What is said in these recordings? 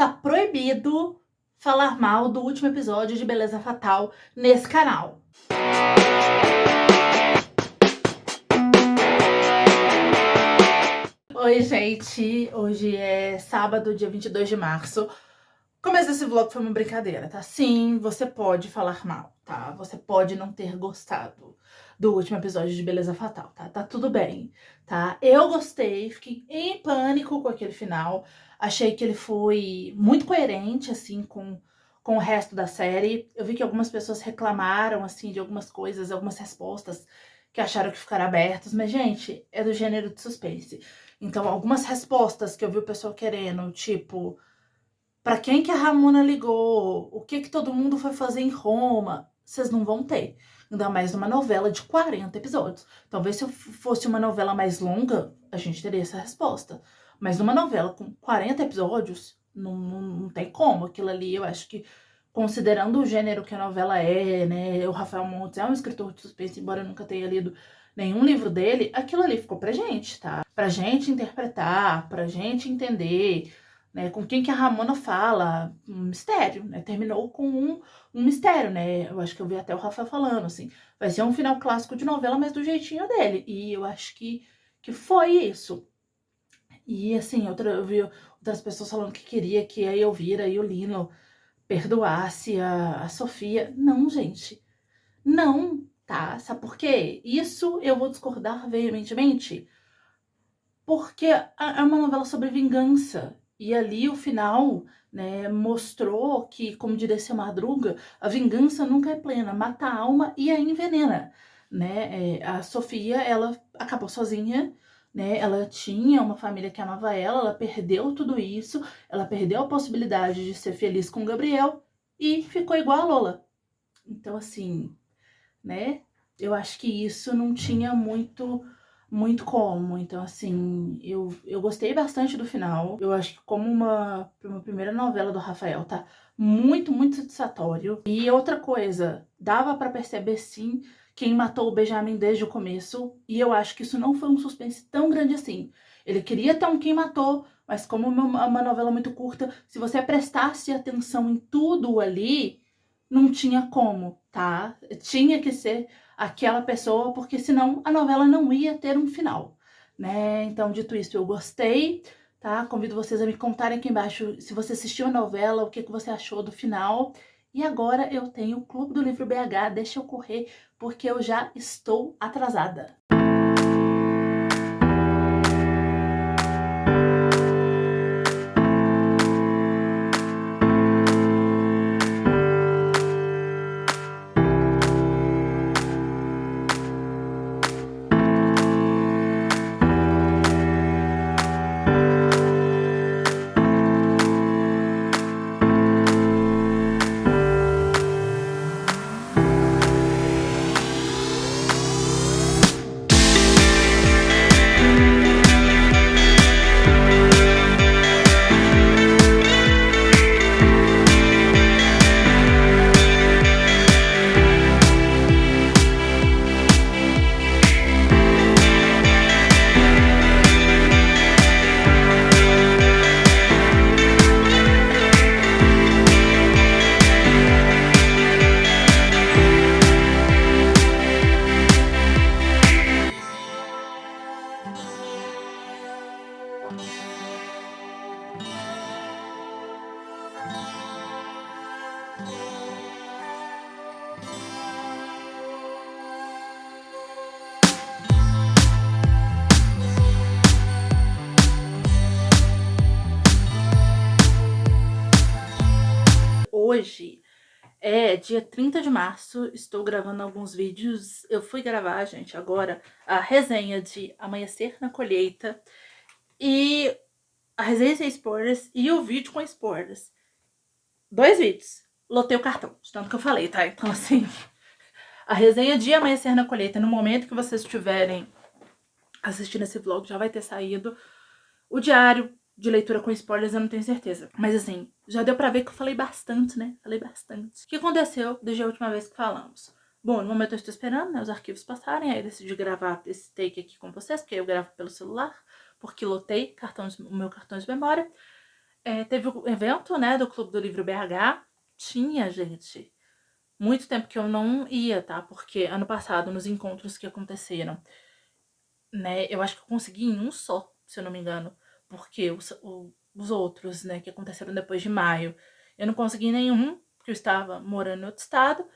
está proibido falar mal do último episódio de Beleza Fatal nesse canal. Oi, gente! Hoje é sábado, dia 22 de março. Começo desse vlog foi uma brincadeira, tá? Sim, você pode falar mal, tá? Você pode não ter gostado do último episódio de Beleza Fatal, tá? Tá tudo bem, tá? Eu gostei, fiquei em pânico com aquele final. Achei que ele foi muito coerente, assim, com o resto da série. Eu vi que algumas pessoas reclamaram, assim, de algumas coisas, algumas respostas que acharam que ficaram abertas. Mas, gente, é do gênero de suspense. Então, algumas respostas que eu vi o pessoal querendo, tipo... Pra quem que a Ramona ligou? O que todo mundo foi fazer em Roma? Vocês não vão ter. Ainda mais numa novela de 40 episódios. Talvez se fosse uma novela mais longa, a gente teria essa resposta. Mas numa novela com 40 episódios, não tem como. Aquilo ali, eu acho que, considerando o gênero que a novela é, né? O Rafael Montes é um escritor de suspense, embora eu nunca tenha lido nenhum livro dele, aquilo ali ficou pra gente, tá? Pra gente interpretar, pra gente entender... Né, com quem que a Ramona fala, um mistério, né? Terminou com um mistério, né? Eu acho que eu vi até o Rafael falando, assim, vai ser um final clássico de novela, mas do jeitinho dele. E eu acho que foi isso. E assim, eu vi outras pessoas falando que queria que a Elvira e o Lino perdoasse a Sofia. Não, gente. Não, tá? Sabe por quê? Isso eu vou discordar veementemente. Porque é uma novela sobre vingança. E ali o final, né, mostrou que, como diria Seu Madruga, a vingança nunca é plena, mata a alma e a envenena. Né? A Sofia, ela acabou sozinha, né? Ela tinha uma família que amava ela perdeu tudo isso, ela perdeu a possibilidade de ser feliz com o Gabriel e ficou igual a Lola. Então, assim, né? Eu acho que isso não tinha muito como. Então, assim, eu gostei bastante do final. Eu acho que como uma primeira novela do Rafael, tá muito satisfatório. E outra coisa, dava pra perceber, sim, quem matou o Benjamin desde o começo. E eu acho que isso não foi um suspense tão grande assim. Ele queria ter um quem matou, mas como uma novela muito curta, se você prestasse atenção em tudo ali... Não tinha como, tá? Tinha que ser aquela pessoa, porque senão a novela não ia ter um final, né? Então, dito isso, eu gostei, tá? Convido vocês a me contarem aqui embaixo se você assistiu a novela, o que você achou do final. E agora eu tenho o Clube do Livro BH, deixa eu correr, porque eu já estou atrasada. Hoje é dia 30 de março, estou gravando alguns vídeos. Eu fui gravar, gente, agora a resenha de Amanhecer na Colheita e a resenha sem spoilers e o vídeo com spoilers. 2 vídeos. Lotei o cartão, de tanto que eu falei, tá? Então, assim, a resenha de Amanhecer na Colheita, no momento que vocês estiverem assistindo esse vlog, já vai ter saído. O diário de leitura com spoilers eu não tenho certeza. Mas assim, já deu pra ver que eu falei bastante, né? Falei bastante. O que aconteceu desde a última vez que falamos? Bom, no momento eu estou esperando, né, os arquivos passarem, aí eu decidi gravar esse take aqui com vocês, porque eu gravo pelo celular, porque lotei o meu cartão de memória. Teve o evento, né, do Clube do Livro BH. Tinha, gente, muito tempo que eu não ia, tá? Porque ano passado, nos encontros que aconteceram, né, eu acho que eu consegui em um só, se eu não me engano. Porque os outros, né, que aconteceram depois de maio, eu não consegui nenhum, porque eu estava morando em outro estado.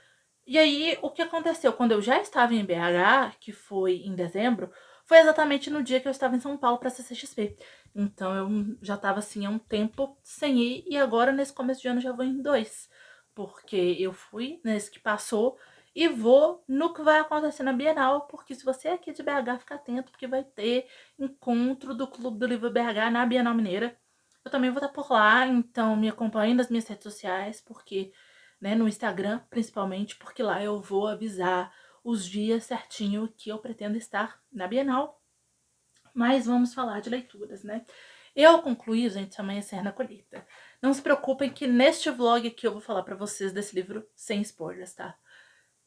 E aí, o que aconteceu? Quando eu já estava em BH, que foi em dezembro, foi exatamente no dia que eu estava em São Paulo para a CCXP. Então, eu já estava assim há um tempo sem ir, e agora, nesse começo de ano, já vou em dois. Porque eu fui nesse que passou e vou no que vai acontecer na Bienal, porque se você é aqui de BH, fica atento, porque vai ter encontro do Clube do Livro BH na Bienal Mineira. Eu também vou estar por lá, então me acompanhe nas minhas redes sociais, porque, né, no Instagram, principalmente, porque lá eu vou avisar os dias certinho que eu pretendo estar na Bienal. Mas vamos falar de leituras, né? Eu concluí, gente, Amanhecer na Colheita. Não se preocupem que neste vlog aqui eu vou falar pra vocês desse livro sem spoilers, tá?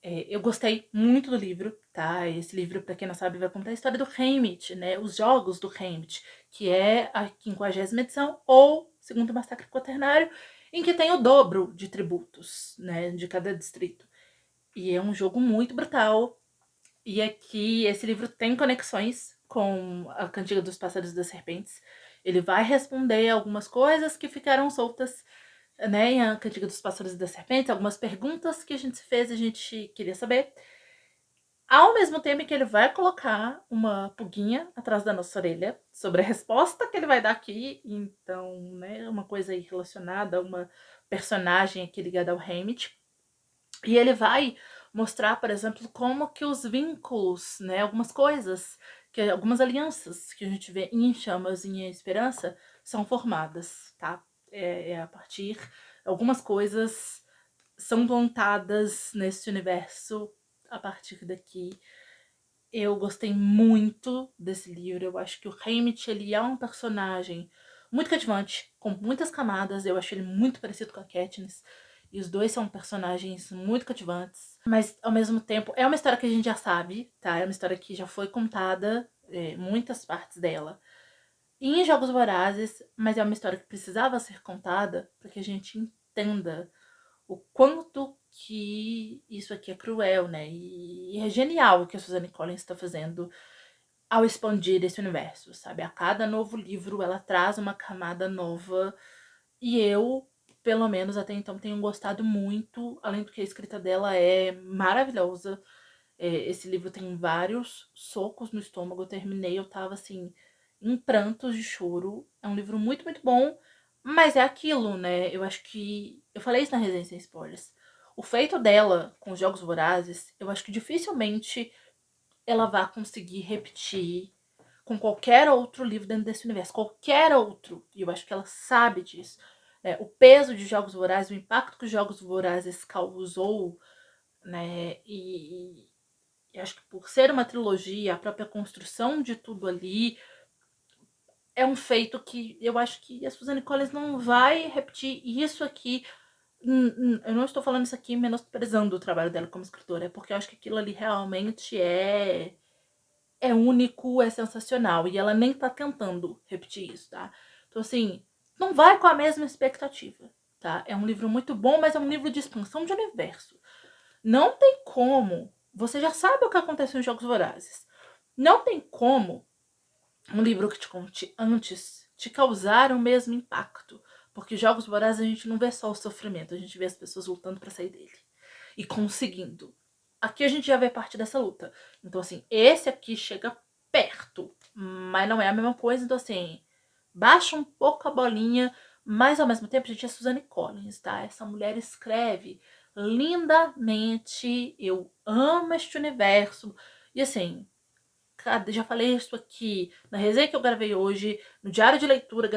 Eu gostei muito do livro, tá? Esse livro, pra quem não sabe, vai contar a história do Haymitch, né? Os jogos do Haymitch, que é a 50ª edição, ou Segundo Massacre Quaternário, em que tem o dobro de tributos, né? De cada distrito. E é um jogo muito brutal. E aqui, esse livro tem conexões com a Cantiga dos Pássaros e das Serpentes. Ele vai responder algumas coisas que ficaram soltas, né, em A Cantiga dos Pássaros e das Serpentes, algumas perguntas que a gente se fez e a gente queria saber. Ao mesmo tempo que ele vai colocar uma pulguinha atrás da nossa orelha sobre a resposta que ele vai dar aqui. Então, né, uma coisa aí relacionada a uma personagem aqui ligada ao Haymitch. E ele vai mostrar, por exemplo, como que os vínculos, né, algumas coisas, algumas alianças que a gente vê em Chamas e em Esperança são formadas, tá? A partir, algumas coisas são plantadas nesse universo a partir daqui. Eu gostei muito desse livro. Eu acho que o Haymitch, ele é um personagem muito cativante, com muitas camadas. Eu acho ele muito parecido com a Katniss. E os dois são personagens muito cativantes. Mas, ao mesmo tempo, é uma história que a gente já sabe, tá? É uma história que já foi contada, muitas partes dela, em Jogos Vorazes, mas é uma história que precisava ser contada para que a gente entenda o quanto que isso aqui é cruel, né? E é genial o que a Suzanne Collins está fazendo ao expandir esse universo, sabe? A cada novo livro ela traz uma camada nova e eu, pelo menos até então, tenho gostado muito, além do que a escrita dela é maravilhosa. Esse livro tem vários socos no estômago, eu terminei, eu tava assim, em prantos de choro. É um livro muito, muito bom, mas é aquilo, né? Eu acho que. Eu falei isso na resenha sem spoilers. O feito dela com os Jogos Vorazes, eu acho que dificilmente ela vai conseguir repetir com qualquer outro livro dentro desse universo. Qualquer outro. E eu acho que ela sabe disso. O peso de Jogos Vorazes, o impacto que os Jogos Vorazes causou, né? E acho que por ser uma trilogia, a própria construção de tudo ali é um feito que eu acho que a Suzanne Collins não vai repetir isso aqui. Eu não estou falando isso aqui menosprezando o trabalho dela como escritora, é porque eu acho que aquilo ali realmente é único, é sensacional. E ela nem tá tentando repetir isso, tá? Então, assim, não vai com a mesma expectativa, tá? É um livro muito bom, mas é um livro de expansão de universo. Não tem como. Você já sabe o que acontece nos Jogos Vorazes. Não tem como um livro que te conte antes te causar o mesmo impacto. Porque Jogos Vorazes a gente não vê só o sofrimento, a gente vê as pessoas lutando para sair dele. E conseguindo. Aqui a gente já vê parte dessa luta. Então, assim, esse aqui chega perto, mas não é a mesma coisa. Então, assim, baixa um pouco a bolinha, mas ao mesmo tempo, gente, é Suzanne Collins, tá? Essa mulher escreve lindamente. Eu amo este universo. E assim, já falei isso aqui na resenha que eu gravei hoje, no diário de leitura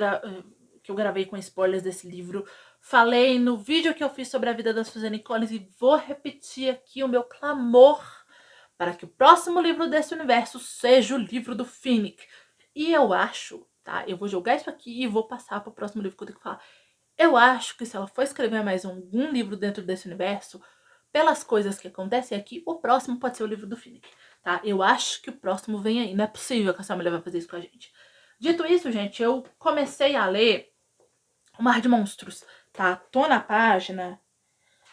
que eu gravei com spoilers desse livro. Falei no vídeo que eu fiz sobre a vida da Suzanne Collins e vou repetir aqui o meu clamor para que o próximo livro desse universo seja o livro do Finnick. E eu acho, tá? Eu vou jogar isso aqui e vou passar para o próximo livro que eu tenho que falar. Eu acho que se ela for escrever mais algum livro dentro desse universo, pelas coisas que acontecem aqui, o próximo pode ser o livro do Finnick, tá? Eu acho que o próximo vem aí. Não é possível que essa mulher vai fazer isso com a gente. Dito isso, gente, eu comecei a ler O Mar de Monstros, tá? Tô na página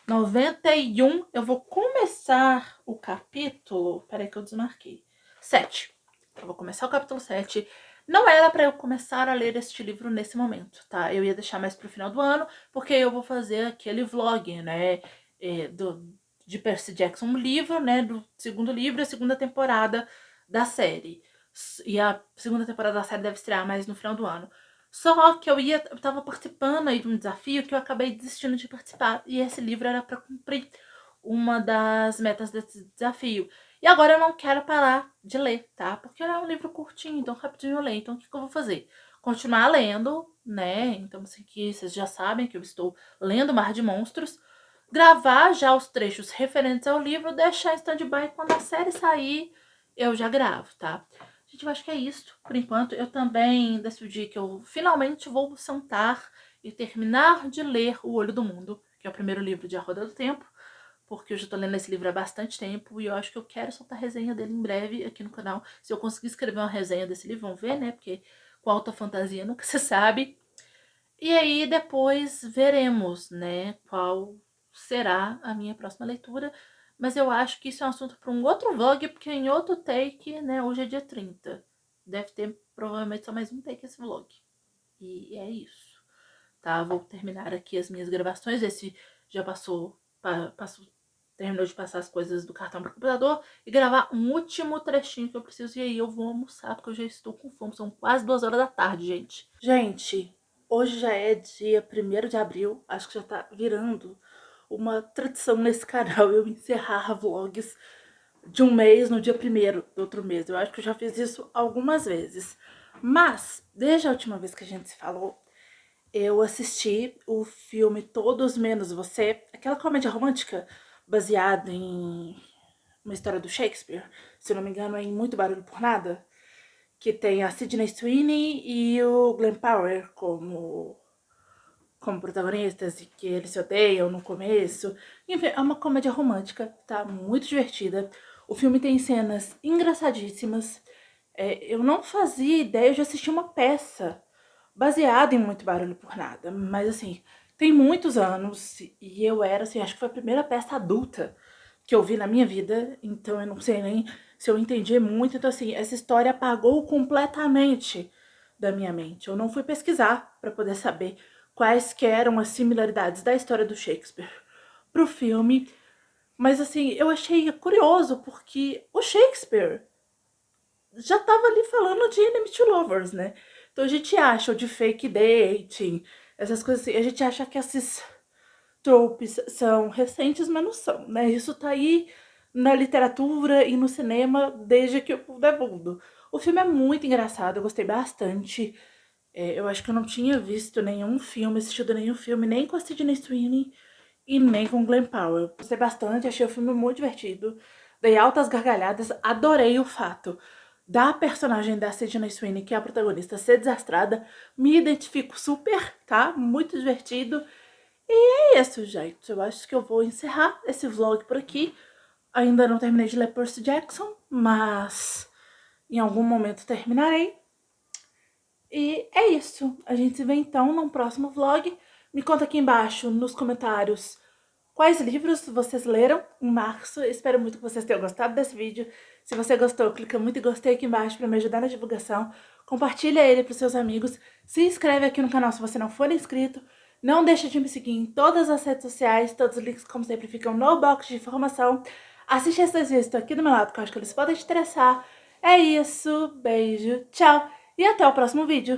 91. Eu vou começar o capítulo... Peraí que eu desmarquei. 7. Eu vou começar o capítulo 7. Não era pra eu começar a ler este livro nesse momento, tá? Eu ia deixar mais pro final do ano, porque eu vou fazer aquele vlog, né? De Percy Jackson, um livro, né? Do segundo livro, a segunda temporada da série. E a segunda temporada da série deve estrear mais no final do ano. Só que eu tava participando aí de um desafio que eu acabei desistindo de participar. E esse livro era pra cumprir uma das metas desse desafio. E agora eu não quero parar de ler, tá? Porque é um livro curtinho, então rapidinho eu leio. Então o que eu vou fazer? Continuar lendo, né? Então assim, que vocês já sabem que eu estou lendo Mar de Monstros. Gravar já os trechos referentes ao livro, deixar em stand-by. Quando a série sair, eu já gravo, tá? Gente, eu acho que é isso. Por enquanto, eu também decidi que eu finalmente vou sentar e terminar de ler O Olho do Mundo, que é o primeiro livro de A Roda do Tempo, porque eu já tô lendo esse livro há bastante tempo e eu acho que eu quero soltar a resenha dele em breve aqui no canal. Se eu conseguir escrever uma resenha desse livro, vamos ver, né? Porque com alta fantasia nunca se sabe. E aí depois veremos, né, qual será a minha próxima leitura. Mas eu acho que isso é um assunto para um outro vlog, porque em outro take, né, hoje é dia 30. Deve ter provavelmente só mais um take esse vlog. E é isso, tá? Vou terminar aqui as minhas gravações. Esse já terminou de passar as coisas do cartão pro computador e gravar um último trechinho que eu preciso. E aí eu vou almoçar, porque eu já estou com fome. São quase 2 horas da tarde, gente. Gente, hoje já é dia 1º de abril. Acho que já tá virando uma tradição nesse canal eu encerrar vlogs de um mês no dia 1º do outro mês. Eu acho que eu já fiz isso algumas vezes. Mas, desde a última vez que a gente se falou, eu assisti o filme Todos Menos Você, aquela comédia romântica baseada em uma história do Shakespeare, se eu não me engano é em Muito Barulho por Nada, que tem a Sydney Sweeney e o Glenn Powell como protagonistas e que eles se odeiam no começo. Enfim, é uma comédia romântica, tá? Muito divertida. O filme tem cenas engraçadíssimas. Eu não fazia ideia de assistir uma peça baseada em Muito Barulho por Nada, mas assim, tem muitos anos e eu era assim, acho que foi a primeira peça adulta que eu vi na minha vida, então eu não sei nem se eu entendi muito, então assim, essa história apagou completamente da minha mente. Eu não fui pesquisar para poder saber quais que eram as similaridades da história do Shakespeare pro filme, mas assim, eu achei curioso porque o Shakespeare já tava ali falando de Enemy to Lovers, né? Então a gente acha o de fake dating, essas coisas assim, a gente acha que esses tropes são recentes, mas não são, né? Isso tá aí na literatura e no cinema desde que o mundo é mundo. O filme é muito engraçado, eu gostei bastante. Eu acho que eu não tinha visto nenhum filme, assistido nenhum filme, nem com a Sydney Sweeney e nem com o Glenn Powell. Gostei bastante, achei o filme muito divertido. Dei altas gargalhadas, adorei o fato da personagem da Sydney Sweeney, que é a protagonista, ser desastrada. Me identifico super, tá? Muito divertido. E é isso, gente. Eu acho que eu vou encerrar esse vlog por aqui. Ainda não terminei de ler Percy Jackson, mas em algum momento terminarei. E é isso. A gente se vê então num próximo vlog. Me conta aqui embaixo nos comentários quais livros vocês leram em março. Espero muito que vocês tenham gostado desse vídeo. Se você gostou, clica muito em gostei aqui embaixo para me ajudar na divulgação. Compartilha ele para os seus amigos. Se inscreve aqui no canal se você não for inscrito. Não deixe de me seguir em todas as redes sociais. Todos os links, como sempre, ficam no box de informação. Assiste esses vídeos aqui do meu lado, que eu acho que eles podem te interessar. É isso. Beijo. Tchau. E até o próximo vídeo.